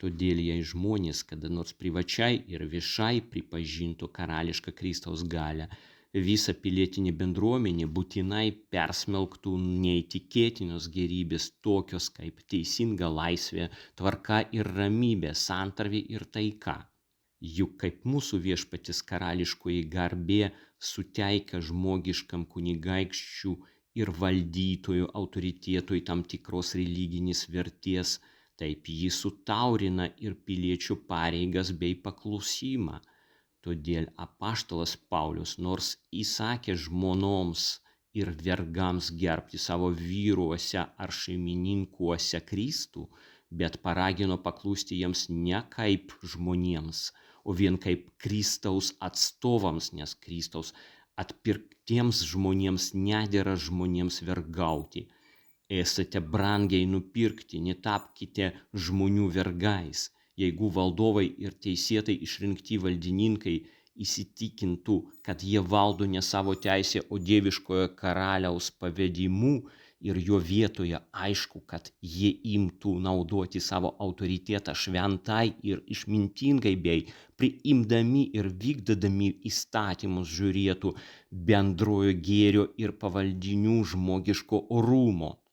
Todėl jei žmonės kada nors privačiai ir viešai pripažintų karališką Kristaus galią, visa pilietinė bendruomenė būtinai persmelktų neįtikėtinos gerybės tokios kaip teisinga laisvė, tvarka ir ramybė, santarvė ir taika. Juk kaip mūsų viešpatis karališkoji garbė suteikia žmogiškam kunigaikščių ir valdytojų autoritetui tam tikros religinės vertės, taip jį sutaurina ir piliečių pareigas bei paklusimą. Todėl apaštalas Paulius, nors įsakė žmonoms ir vergams gerbti savo vyruose ar šeimininkuose Kristų, bet paragino paklusti jiems ne kaip žmonėms, o vien kaip Kristaus atstovams, nes Kristaus atpirktiems žmonėms nedera žmonėms vergauti. Esate brangiai nupirkti, netapkite žmonių vergais. Jeigu valdovai ir teisėtai išrinkti valdininkai įsitikintų, kad jie valdo ne savo teisę, o dieviškojo karaliaus pavedimu ir jo vietoje aišku, kad jie imtų naudoti savo autoritetą šventai ir išmintingai bei priimdami ir vykdydami įstatymus žiūrėtų bendrojo gėrio ir pavaldinių žmogiško orumo.